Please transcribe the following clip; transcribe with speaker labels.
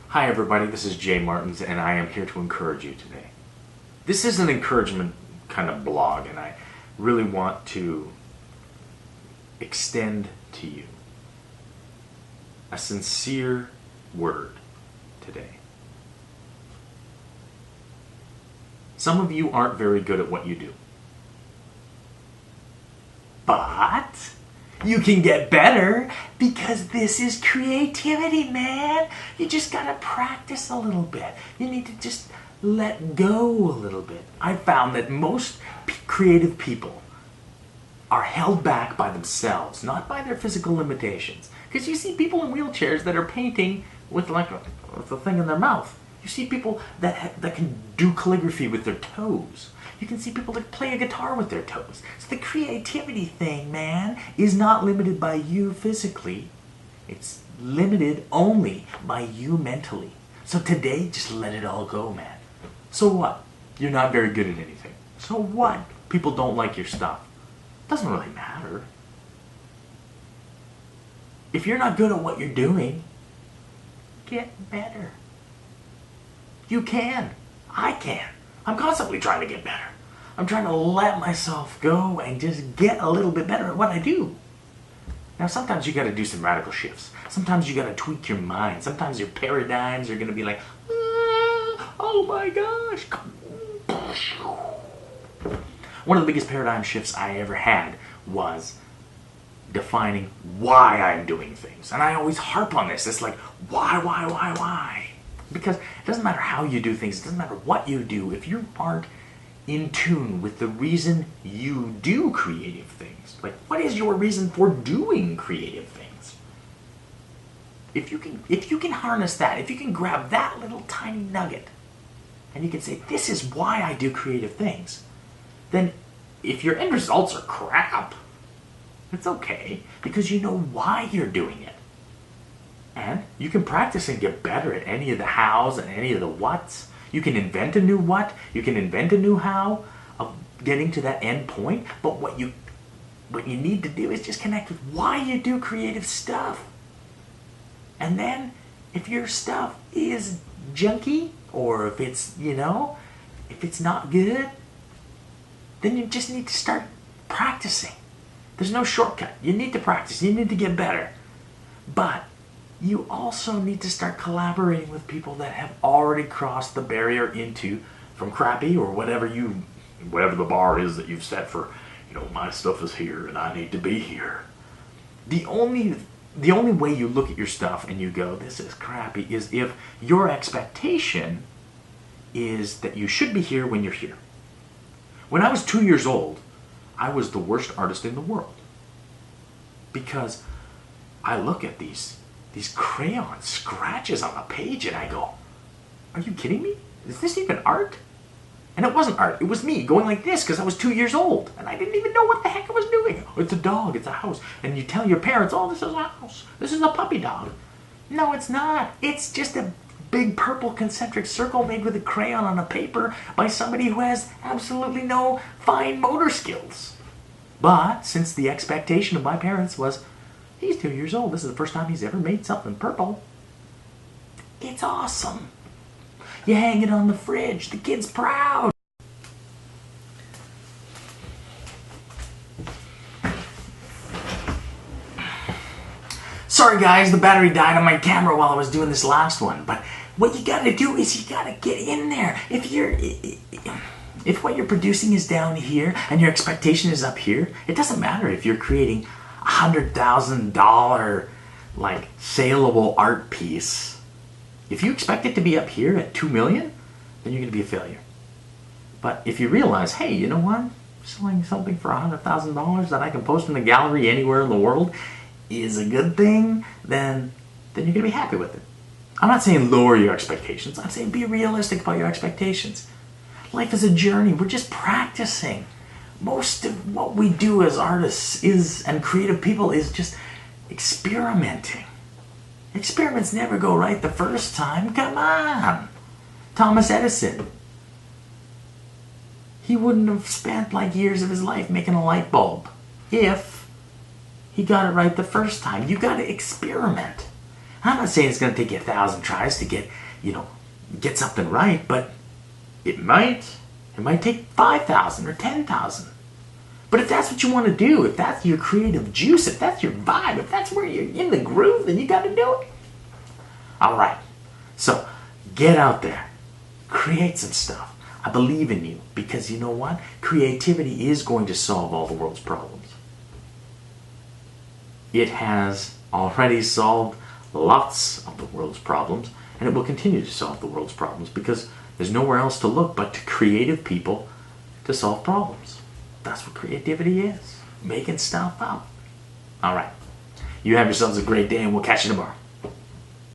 Speaker 1: Hi everybody, this is Jay Martins and I am here to encourage you today. This is an encouragement kind of blog and I really want to extend to you a sincere word today. Some of you aren't very good at what you do, but you can get better because this is creativity, man. You just gotta practice a little bit. You need to just let go a little bit. I found that most creative people are held back by themselves, not by their physical limitations. Because you see people in wheelchairs that are painting with with a thing in their mouth. You see people that can do calligraphy with their toes. You can see people that play a guitar with their toes. So the creativity thing, man, is not limited by you physically. It's limited only by you mentally. So today, just let it all go, man. So what? You're not very good at anything. So what? People don't like your stuff. Doesn't really matter. If you're not good at what you're doing, get better. You can. I can. I'm constantly trying to get better. I'm trying to let myself go and just get a little bit better at what I do. Now sometimes you gotta do some radical shifts. Sometimes you gotta tweak your mind. Sometimes your paradigms are gonna be like, oh my gosh. One of the biggest paradigm shifts I ever had was defining why I'm doing things. And I always harp on this. It's like, why? Because it doesn't matter how you do things. It doesn't matter what you do. If you aren't in tune with the reason you do creative things, like what is your reason for doing creative things? If you can harness that, if you can grab that little tiny nugget, and you can say, this is why I do creative things, then if your end results are crap, it's okay, because you know why you're doing it. And you can practice and get better at any of the hows and any of the whats. You can invent a new what, you can invent a new how of getting to that end point, but what you need to do is just connect with why you do creative stuff. And then if your stuff is junky, or if it's, if it's not good, then you just need to start practicing. There's no shortcut. You need to practice. You need to get better. But you also need to start collaborating with people that have already crossed the barrier into from crappy or whatever the bar is that you've set for, my stuff is here and I need to be here. The only way you look at your stuff and you go, this is crappy, is if your expectation is that you should be here when you're here. When I was 2 years old, I was the worst artist in the world. Because I look at these crayon scratches on a page and I go, are you kidding me? Is this even art? And it wasn't art. It was me going like this because I was 2 years old. And I didn't even know what the heck I was doing. Oh, it's a dog. It's a house. And you tell your parents, oh, this is a house. This is a puppy dog. No, it's not. It's just a big purple concentric circle made with a crayon on a paper by somebody who has absolutely no fine motor skills. But since the expectation of my parents was, he's 2 years old, this is the first time he's ever made something purple, it's awesome. You hang it on the fridge, the kid's proud. Sorry guys, the battery died on my camera while I was doing this last one, but what you gotta do is you gotta get in there. If what you're producing is down here and your expectation is up here, it doesn't matter if you're creating $100,000 saleable art piece. If you expect it to be up here at 2 million, then you're gonna be a failure. But if you realize, hey, you know what? Selling something for $100,000 that I can post in the gallery anywhere in the world is a good thing, then you're gonna be happy with it. I'm not saying lower your expectations. I'm saying be realistic about your expectations. Life is a journey. We're just practicing. Most of what we do as artists and creative people is just experimenting. Experiments never go right the first time. Come on. Thomas Edison. He wouldn't have spent years of his life making a light bulb if he got it right the first time. You got to experiment. I'm not saying it's going to take you 1,000 tries to get something right, but it might take 5,000 or 10,000. But if that's what you want to do, if that's your creative juice, if that's your vibe, if that's where you're in the groove, then you got to do it. All right. So get out there. Create some stuff. I believe in you because you know what? Creativity is going to solve all the world's problems. It has already solved lots of the world's problems, and it will continue to solve the world's problems because there's nowhere else to look but to creative people to solve problems. That's what creativity is. Making stuff up. All right. You have yourselves a great day, and we'll catch you tomorrow.